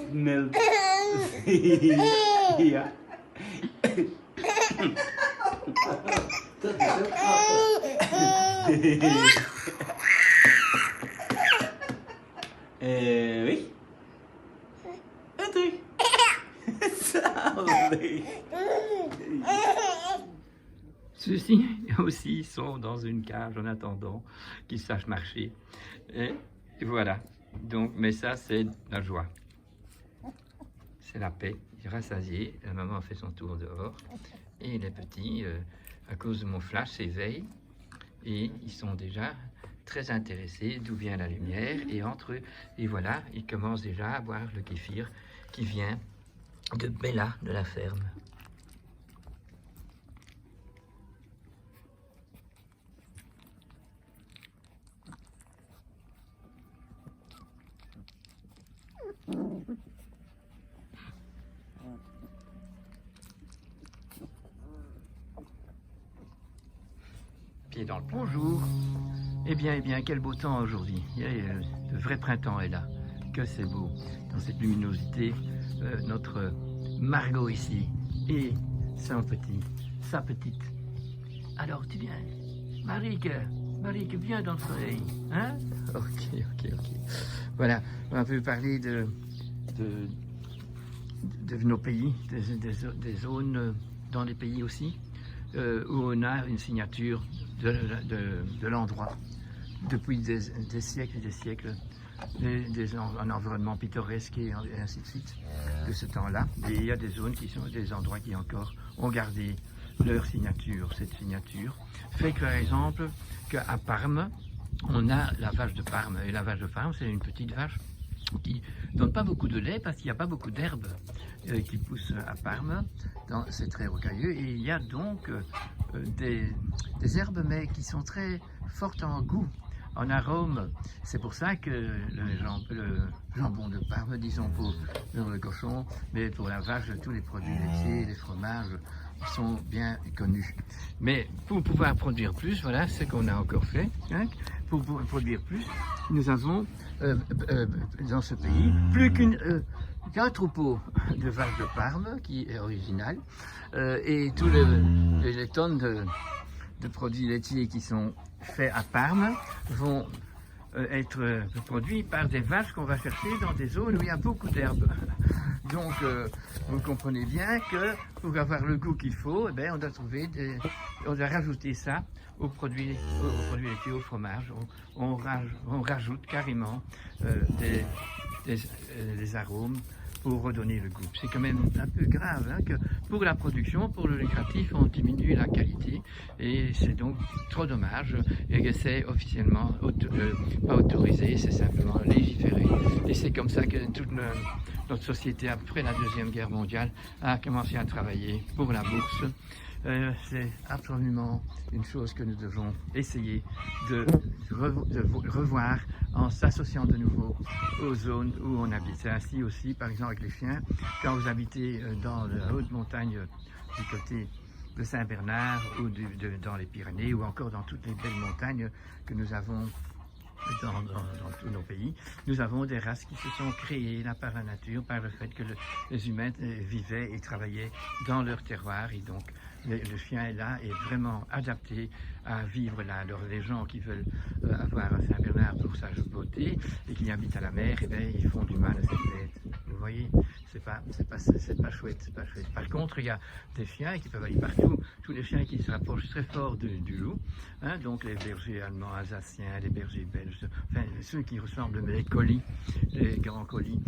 Snel. Ja. Dat is ook grappig. Oui. En terug. Zalig. Ceux-ci aussi sont dans une cage en attendant qu'ils sachent marcher. Et voilà. Donc, mais ça, c'est la joie. C'est la paix. Rassasié. La maman a fait son tour dehors. Et les petits, à cause de mon flash, s'éveillent. Et ils sont déjà très intéressés d'où vient la lumière. Et entre eux, et voilà, ils commencent déjà à boire le kéfir qui vient de Bella, de la ferme. Pied dans le plat. Bonjour. Eh bien, quel beau temps aujourd'hui. Le vrai printemps est là. Que c'est beau. Dans cette luminosité, notre Margot ici et sa petite. Alors, tu viens. Marique, viens dans le soleil. Hein? Ok. Voilà, on va un peu parler de nos pays, des zones dans les pays aussi, où on a une signature de l'endroit. Depuis des siècles et des siècles, un environnement pittoresque et ainsi de suite de ce temps-là. Et il y a des zones qui sont des endroits qui encore ont gardé leur signature. Cette signature fait que, par exemple, qu'à Parme, on a la vache de Parme. Et la vache de Parme, c'est une petite vache qui donne pas beaucoup de lait parce qu'il n'y a pas beaucoup d'herbes qui poussent à Parme. C'est très rocailleux et il y a donc des herbes mais qui sont très fortes en goût, en arôme. C'est pour ça que le jambon de Parme, disons pour le cochon, mais pour la vache, tous les produits laitiers, les fromages sont bien connus. Mais pour pouvoir produire plus, voilà ce qu'on a encore fait. Hein, pour produire plus, nous avons dans ce pays plus qu'un troupeau de vaches de Parme qui est original et tous les tonnes de produits laitiers qui sont faits à Parme vont être produits par des vaches qu'on va chercher dans des zones où il y a beaucoup d'herbes. Donc, vous comprenez bien que pour avoir le goût qu'il faut, on doit rajouter ça aux produits laitiers, au fromage. On rajoute carrément des arômes pour redonner le goût. C'est quand même un peu grave hein, que pour la production, pour le lucratif, on diminue la qualité et c'est donc trop dommage et que c'est officiellement pas autorisé, c'est simplement légiféré. Et c'est comme ça que toute notre société, après la Deuxième Guerre mondiale, a commencé à travailler pour la bourse. C'est absolument une chose que nous devons essayer de revoir en s'associant de nouveau aux zones où on habite. C'est ainsi aussi, par exemple, avec les chiens. Quand vous habitez dans la haute montagne du côté de Saint-Bernard ou dans les Pyrénées ou encore dans toutes les belles montagnes que nous avons dans tous nos pays, nous avons des races qui se sont créées là par la nature, par le fait que les humains vivaient et travaillaient dans leur terroir et donc le chien est là est vraiment adapté à vivre là. Alors les gens qui veulent avoir un Saint-Bernard pour sa beauté et qui habitent à la mer, ils font du mal à cette bête. Vous voyez, c'est pas chouette, Par contre, il y a des chiens qui peuvent aller partout. Tous les chiens qui se rapprochent très fort du loup, hein, donc les bergers allemands, alsaciens, les bergers belges, enfin ceux qui ressemblent les colis, les grands colis,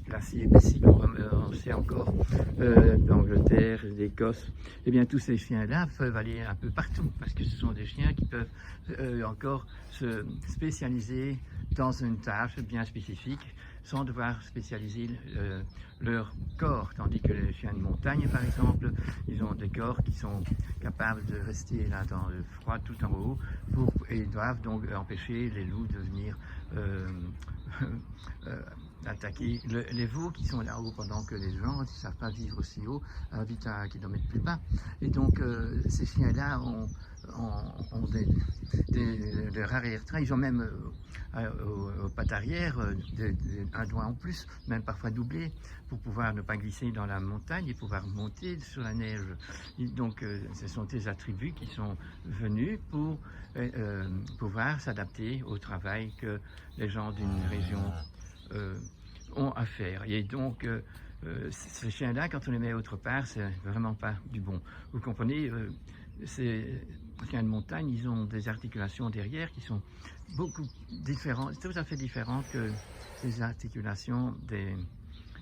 l'acier Bessie on sait encore d'Angleterre, d'Écosse, et bien tous ces chiens-là peuvent aller un peu partout parce que ce sont des chiens qui peuvent encore se spécialiser dans une tâche bien spécifique sans devoir spécialiser leur corps, tandis que les chiens de montagne, par exemple, ils ont des corps qui sont capables de rester là dans le froid tout en haut et doivent donc empêcher les loups de venir attaquer les veaux qui sont là-haut pendant que les gens ne savent pas vivre aussi haut, habitent à un kilomètre plus bas. Et donc ces chiens-là ont des arrière-trains. Ils ont même aux pattes arrière un doigt en plus, même parfois doublé, pour pouvoir ne pas glisser dans la montagne et pouvoir monter sur la neige. Donc ce sont des attributs qui sont venus pour pouvoir s'adapter au travail que les gens d'une région ont à faire. Et donc ces chiens-là, quand on les met autre part, c'est vraiment pas du bon. Vous comprenez, ces chiens de montagne, ils ont des articulations derrière qui sont beaucoup différentes, tout à fait différentes que les articulations des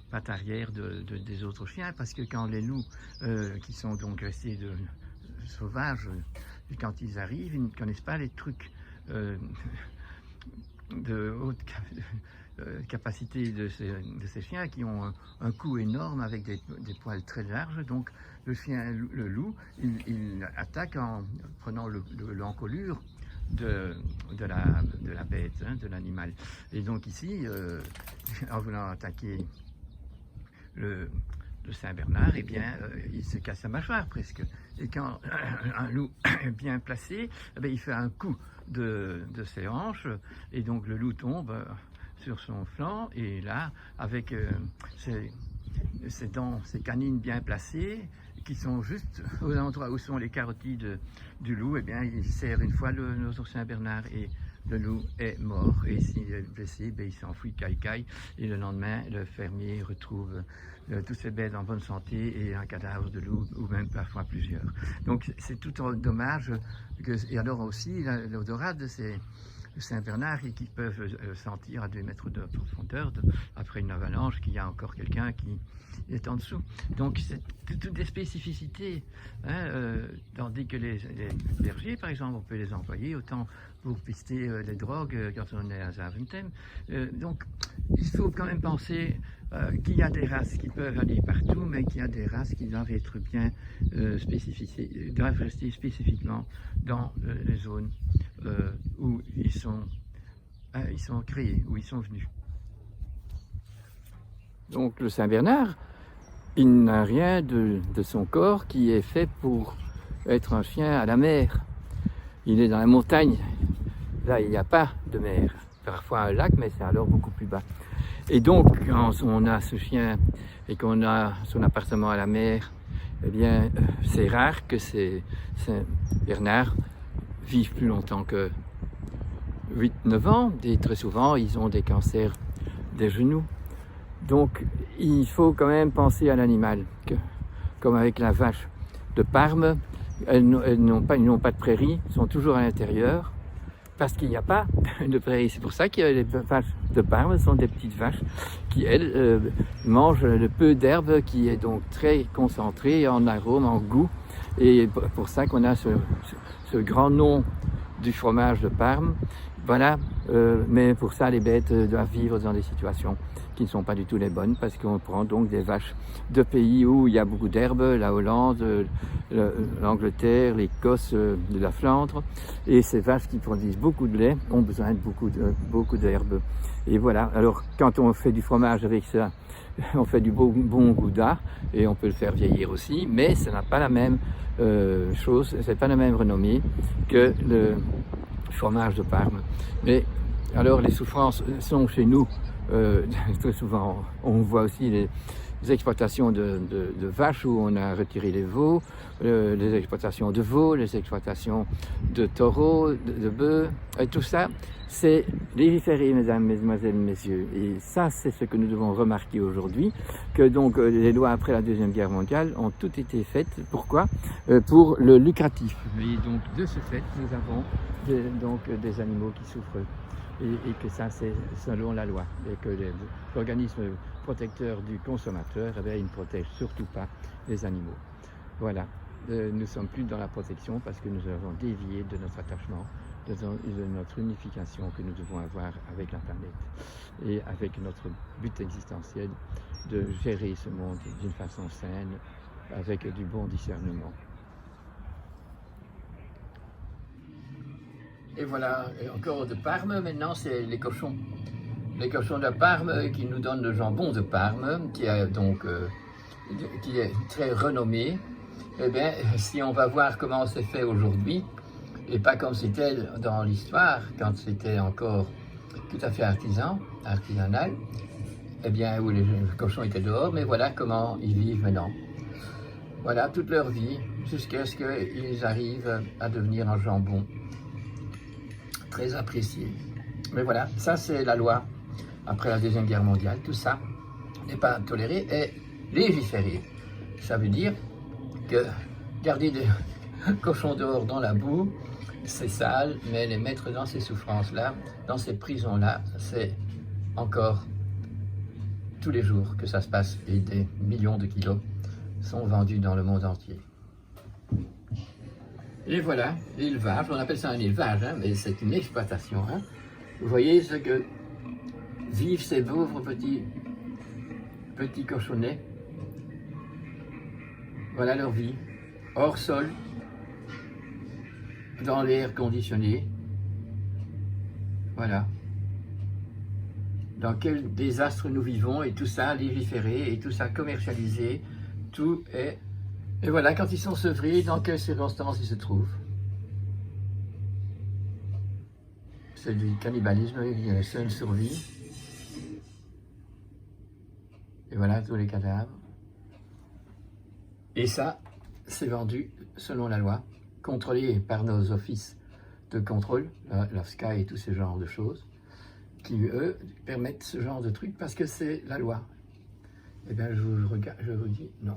pattes arrière des autres chiens, parce que quand les loups, qui sont donc restés sauvages, quand ils arrivent, ils ne connaissent pas les trucs de haute capacité de ces chiens qui ont un cou énorme avec des poils très larges. Donc le loup, il attaque en prenant l'encolure de la bête, hein, de l'animal. Et donc ici, en voulant attaquer le Saint-Bernard, eh bien, il se casse la mâchoire presque. Et quand un loup est bien placé, eh bien, il fait un coup de ses hanches, et donc le loup tombe sur son flanc, et là, avec ses dents, ses canines bien placées, qui sont juste aux endroits où sont les carotides du loup, eh bien, il serre une fois notre Saint-Bernard, et le loup est mort. Et s'il est blessé, ben, il s'enfuit caille-caille, et le lendemain, le fermier retrouve toutes ces bêtes en bonne santé et un cadavre de loup, ou même parfois plusieurs. Donc c'est tout dommage. Et alors aussi, l'odorat de ces Saint-Bernard, qui peuvent sentir à 2 mètres de profondeur après une avalanche, qu'il y a encore quelqu'un qui est en dessous. Donc c'est toutes des spécificités, hein, tandis que les bergers, par exemple, on peut les employer autant pour pister les drogues quand on est à Zaventem. Donc il faut quand même penser qu'il y a des races qui peuvent aller partout, mais qu'il y a des races qui doivent être bien spécifiées, doivent rester spécifiquement dans les zones où ils sont créés, où ils sont venus. Donc le Saint-Bernard, il n'a rien de son corps qui est fait pour être un chien à la mer. Il est dans la montagne, là il n'y a pas de mer, parfois un lac, mais c'est alors beaucoup plus bas. Et donc quand on a ce chien et qu'on a son appartement à la mer, eh bien c'est rare que ces Saint-Bernard vivent plus longtemps que 8-9 ans, et très souvent ils ont des cancers des genoux. Donc il faut quand même penser à l'animal, comme avec la vache de Parme, elles n'ont pas de prairie, elles sont toujours à l'intérieur, parce qu'il n'y a pas de prairie. C'est pour ça que les vaches de Parme sont des petites vaches qui, elles, mangent le peu d'herbe qui est donc très concentré en arôme, en goût, et pour ça qu'on a ce grand nom du fromage de Parme. Voilà, mais pour ça, les bêtes doivent vivre dans des situations qui ne sont pas du tout les bonnes, parce qu'on prend donc des vaches de pays où il y a beaucoup d'herbe, la Hollande, l'Angleterre, l'Écosse, de la Flandre, et ces vaches qui produisent beaucoup de lait ont besoin de beaucoup d'herbe. Et voilà, alors quand on fait du fromage avec ça, on fait du bon gouda, et on peut le faire vieillir aussi, mais ça n'a pas la même chose, c'est pas la même renommée que le fromage de Parme. Mais alors les souffrances sont chez nous, très souvent on voit aussi les exploitations de vaches où on a retiré les veaux, les exploitations de veaux, les exploitations de taureaux, de bœufs, et tout ça c'est légiféré, mesdames, mesdemoiselles, messieurs, et ça c'est ce que nous devons remarquer aujourd'hui, que donc les lois après la Deuxième Guerre mondiale ont toutes été faites, pourquoi? Pour le lucratif. Et donc de ce fait nous avons des animaux qui souffrent, et que ça c'est selon la loi, et que l'organisme protecteur du consommateur, eh bien, il ne protège surtout pas les animaux. Voilà, nous ne sommes plus dans la protection parce que nous avons dévié de notre attachement, de notre unification que nous devons avoir avec la planète et avec notre but existentiel de gérer ce monde d'une façon saine, avec du bon discernement. Et voilà, encore de Parme, maintenant c'est les cochons. Les cochons de Parme qui nous donnent le jambon de Parme, qui est très renommé. Eh bien, si on va voir comment c'est fait aujourd'hui, et pas comme c'était dans l'histoire, quand c'était encore tout à fait artisanal, eh bien, où les cochons étaient dehors, mais voilà comment ils vivent maintenant. Voilà toute leur vie, jusqu'à ce qu'ils arrivent à devenir un jambon très apprécié. Mais voilà, ça c'est la loi. Après la Deuxième Guerre mondiale, tout ça n'est pas toléré et légiféré. Ça veut dire que garder des cochons dehors dans la boue, c'est sale, mais les mettre dans ces souffrances-là, dans ces prisons-là, c'est encore tous les jours que ça se passe et des millions de kilos sont vendus dans le monde entier. Et voilà, l'élevage, on appelle ça un élevage, hein, mais c'est une exploitation. Hein. Vous voyez ce que vivent ces pauvres petits cochonnets. Voilà leur vie, hors sol, dans l'air conditionné. Voilà. Dans quel désastre nous vivons, et tout ça légiféré, et tout ça commercialisé, tout est... Et voilà, quand ils sont sevrés, dans quelles circonstances ils se trouvent. C'est du cannibalisme, il y a la seule survie. Et voilà tous les cadavres. Et ça, c'est vendu selon la loi, contrôlé par nos offices de contrôle, l'OFSCA et tous ces genres de choses, qui, eux, permettent ce genre de trucs parce que c'est la loi. Eh bien, je vous dis non.